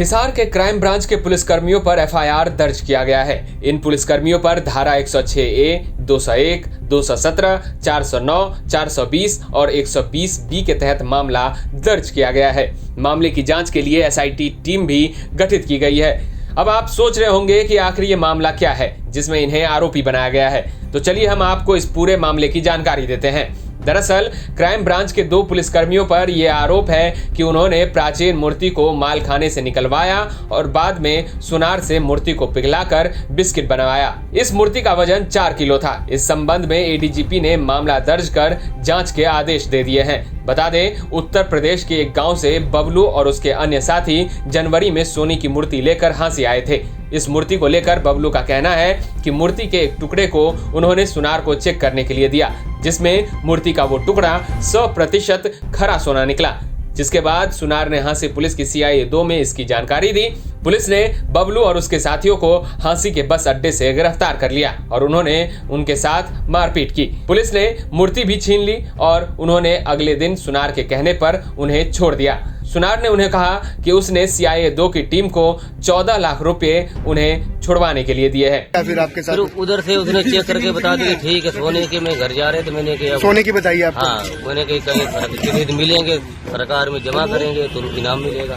हिसार के crime branch के पुलिसकर्मियों पर एफआईआर दर्ज किया गया है। इन पुलिसकर्मियों पर धारा 106A, 201, 217, 409, 420 और 120B के तहत मामला दर्ज किया गया है। मामले की जांच के लिए एसआईटी टीम भी गठित की गई है। अब आप सोच रहे होंगे कि आखिर ये मामला क्या है जिसमें इन्हें आरोपी बनाया गया है, तो चलिए हम आपको इस पूरे मामले की जानकारी देते हैं। दरअसल क्राइम ब्रांच के 2 पुलिसकर्मियों पर यह आरोप है कि उन्होंने प्राचीन मूर्ति को मालखाने से निकलवाया और बाद में सुनार से मूर्ति को पिघलाकर बिस्किट बनवाया। इस मूर्ति का वजन 4 किलो था। इस संबंध में एडीजीपी ने मामला दर्ज कर जांच के आदेश दे दिए हैं। बता दें, उत्तर प्रदेश के एक गांव से बबलू और उसके अन्य साथी जनवरी में सोने की मूर्ति लेकर हांसी आए थे। इस मूर्ति को लेकर बबलू का कहना है कि मूर्ति के एक टुकड़े को उन्होंने सुनार को चेक करने के लिए दिया, जिसमें मूर्ति का वो टुकड़ा 100% खरा सोना निकला। जिसके बाद सुनार ने हांसी पुलिस की CIA 2 में इसकी जानकारी दी। पुलिस ने बबलू और उसके साथियों को हांसी के बस अड्डे से गिरफ्तार कर लिया और उन्होंने उनके साथ मारपीट की। पुलिस ने मूर्ति भी छीन ली और उन्होंने अगले दिन सुनार के कहने पर उन्हें छोड़ दिया। सुनार ने उन्हें कहा कि उसने CIA 2 की टीम को 14 लाख रुपए उन्हें छुड़वाने के लिए दिए हैं। फिर आपके साथ उधर से उसने चेक करके बता दिया ठीक है सोने के, मैं घर जा रहे थे, मैंने कहा सोने की बताइए आपको। हाँ, मैंने कहीं किसी दिन मिलेंगे, सरकार में जमा करेंगे तो इनाम मिलेगा।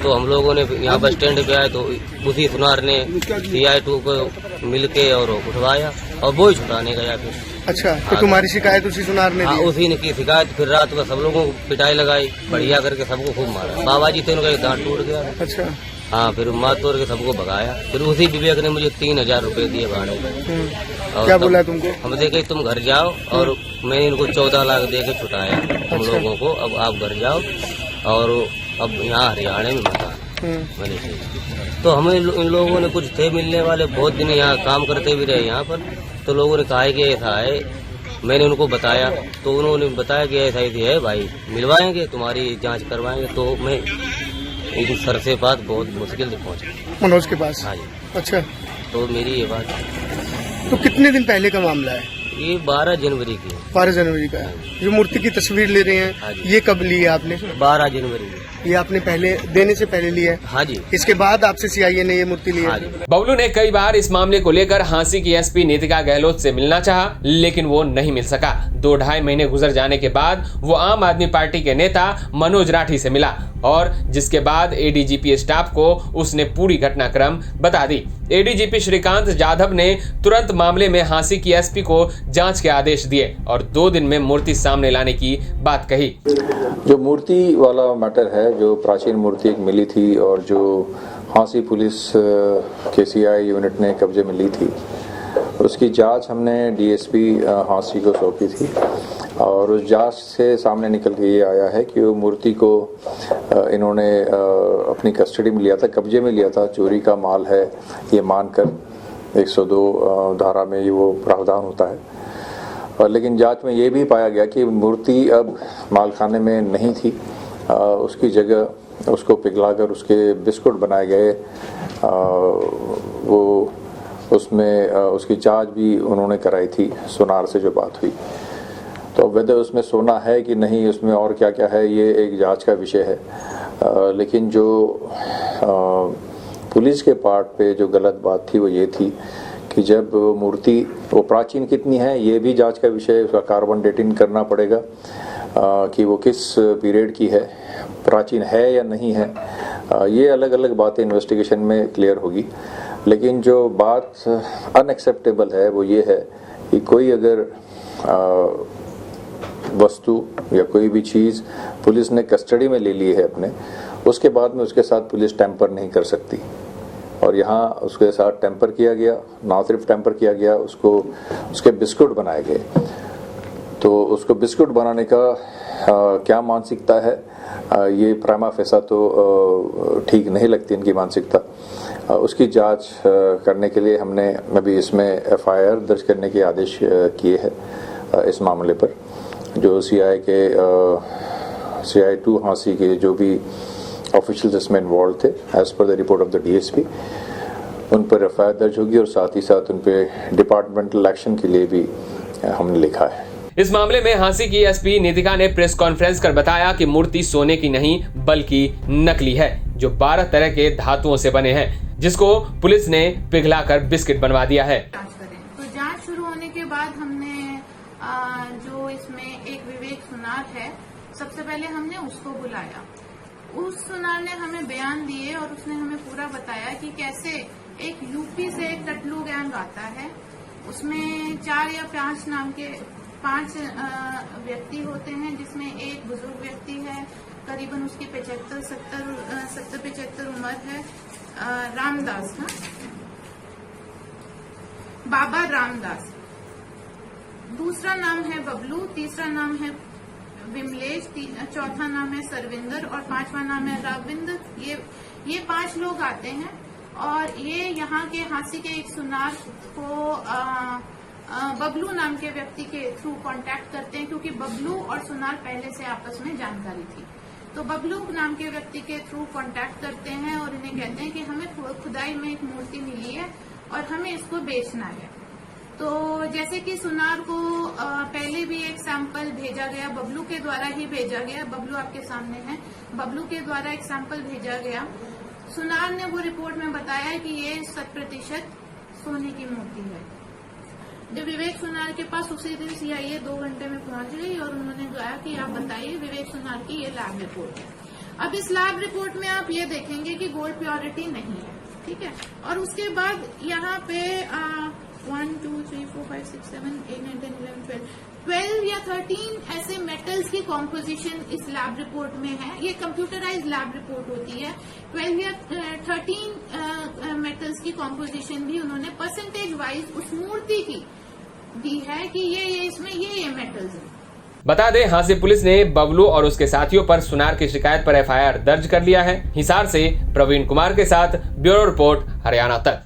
तो हम लोगों ने यहाँ बस स्टैंड पे आए तो उसी सुनार ने CIA 2 को मिल के और उठवाया और वो ही छुड़ाने गया फिर। अच्छा, तो तुम्हारी शिकायत उसी सुनार ने दी? उसी ने की शिकायत। फिर रात को सब लोगों को पिटाई लगाई, बढ़िया करके सबको खूब मारा। बाबा जी थे, उनका एक दांत टूट गया। अच्छा। हाँ, फिर मार तोड़ के सबको भगाया। फिर उसी विवेक ने मुझे 3000 रुपए दिए भाड़े। क्या बोला तुमको? हम देखे तुम घर जाओ और मैंने इनको 14 लाख दे के छुटाया हम लोगों को। अब आप घर जाओ और अब यहाँ हरियाणा में मत मैंने तो हमें इन लोगों ने कुछ थे मिलने वाले, बहुत दिन यहाँ काम करते भी रहे यहाँ पर। तो लोगों ने कहा कि ऐसा है, मैंने उनको बताया तो उन्होंने बताया कि ऐसा ही है भाई, मिलवाएंगे, तुम्हारी जांच करवाएंगे। तो मैं इन सर से बात बहुत मुश्किल से पहुंचा मनोज के पास। हाँ जी। अच्छा, तो मेरी ये बात। तो कितने दिन पहले का मामला है ये? 12 जनवरी की। 12 जनवरी का है। जो मूर्ति की तस्वीर ले रहे हैं ये कब ली है आपने? 12 जनवरी में। ये आपने पहले देने से पहले लिया है? हाँ जी। इसके बाद आपसे CIA ने ये मूर्ति ली है? हाँ जी। बबलू ने कई बार इस मामले को लेकर हांसी की SP नीतिका गहलोत से मिलना चाहा, लेकिन वो नहीं मिल सका। 2-2.5 महीने गुजर जाने के बाद वो आम आदमी पार्टी के नेता मनोज राठी से मिला और जिसके बाद ADGP स्टाफ को उसने पूरी घटनाक्रम बता दी। ADGP श्रीकांत जाधव ने तुरंत मामले में हांसी की SP को जांच के आदेश दिए और 2 दिन में मूर्ति सामने लाने की बात कही। जो मूर्ति वाला मैटर है, जो प्राचीन मूर्ति एक मिली थी और जो हांसी पुलिस के CI यूनिट ने कब्जे में ली थी, उसकी जांच हमने DSP हांसी को सौंपी थी और उस जांच से सामने निकल के ये आया है कि वो मूर्ति को इन्होंने अपनी कस्टडी में लिया था, कब्जे में लिया था, चोरी का माल है ये मानकर 102 धारा में ये वो प्रावधान होता है। और लेकिन जांच में ये भी पाया गया कि मूर्ति अब मालखाने में नहीं थी, उसकी जगह उसको पिघलाकर उसके बिस्कुट बनाए गए। वो उसमें उसकी जांच भी उन्होंने कराई थी, सुनार से जो बात हुई। तो वेदर उसमें सोना है कि नहीं, उसमें और क्या क्या है, ये एक जांच का विषय है। लेकिन जो पुलिस के पार्ट पे जो गलत बात थी वो ये थी कि जब मूर्ति वो प्राचीन कितनी है ये भी जांच का विषय है, उसका कार्बन डेटिंग करना पड़ेगा कि वो किस पीरियड की है, प्राचीन है या नहीं है। ये अलग अलग बातें इन्वेस्टिगेशन में क्लियर होगी। लेकिन जो बात अनएक्सेप्टेबल है वो ये है कि कोई अगर वस्तु या कोई भी चीज़ पुलिस ने कस्टडी में ले ली है अपने, उसके बाद में उसके साथ पुलिस टेम्पर नहीं कर सकती। और यहाँ उसके साथ टेम्पर किया गया, ना सिर्फ टेम्पर किया गया, उसको उसके बिस्कुट बनाए गए। तो उसको बिस्कुट बनाने का क्या मानसिकता है, ये प्राइमा फेसा तो ठीक नहीं लगती इनकी मानसिकता। उसकी जांच करने के लिए हमने अभी इसमें FIR दर्ज करने के आदेश किए हैं इस मामले पर। जो CI 2 हांसी के जो भी ऑफिशियल्स इसमें इन्वॉल्व थे as per the report of the DSP, उन पर FIR दर्ज होगी और साथ ही साथ उन पे डिपार्टमेंटल एक्शन के लिए भी हमने लिखा है। इस मामले में हांसी की SP नीतिका ने प्रेस कॉन्फ्रेंस कर बताया कि मूर्ति सोने की नहीं बल्कि नकली है। जो 12 तरह के धातुओं से बने हैं, जिसको पुलिस ने पिघलाकर बिस्किट बनवा दिया है। तो जांच शुरू होने के बाद हमने जो इसमें एक विवेक सुनार है, सबसे पहले हमने उसको बुलाया। उस सुनार ने हमें बयान दिए और उसने हमें पूरा बताया कि कैसे एक यूपी से एक टटलू गैंग आता है, उसमें 4 या 5 नाम के 5 व्यक्ति होते हैं, जिसमें एक बुजुर्ग व्यक्ति है, करीबन उसकी 75 उम्र है, रामदास, बाबा रामदास। दूसरा नाम है बबलू, तीसरा नाम है विमलेश, चौथा नाम है सरविंदर और 5वां नाम है राविंदर। ये 5 लोग आते हैं और ये यहाँ के हांसी के एक सुनार को बबलू नाम के व्यक्ति के थ्रू कांटेक्ट करते हैं, क्योंकि बबलू और सुनार पहले से आपस में जानकारी थी। तो बबलू नाम के व्यक्ति के थ्रू कांटेक्ट करते हैं और इन्हें कहते हैं कि हमें खुदाई में एक मूर्ति मिली है और हमें इसको बेचना है। तो जैसे कि सुनार को पहले भी एक सैंपल भेजा गया, बबलू के द्वारा ही भेजा गया, बबलू आपके सामने है, बबलू के द्वारा एक सैंपल भेजा गया। सुनार ने वो रिपोर्ट में बताया कि ये 100% सोने की मूर्ति है। जब विवेक सुनार के पास उसी दिन सीआईए 2 घंटे में पहुंच गई और उन्होंने कहा कि आप बताइए विवेक सुनार की ये लैब रिपोर्ट है। अब इस लैब रिपोर्ट में आप ये देखेंगे कि गोल्ड प्योरिटी नहीं है, ठीक है। और उसके बाद यहाँ पे 1 2 3 4 5 6 7 8 9 10 11 12 या 13 ऐसे मेटल्स की कॉम्पोजिशन इस लैब रिपोर्ट में है। ये कंप्यूटराइज्ड लैब रिपोर्ट होती है। 12 या 13 मेटल्स की कॉम्पोजिशन भी उन्होंने परसेंटेज वाइज उस मूर्ति की दी है कि ये इसमें ये मेटल्स हैं। बता दें, हांसी पुलिस ने बबलू और उसके साथियों पर सुनार की शिकायत पर एफआईआर दर्ज कर लिया है। हिसार से प्रवीण कुमार के साथ ब्यूरो रिपोर्ट, हरियाणा तक।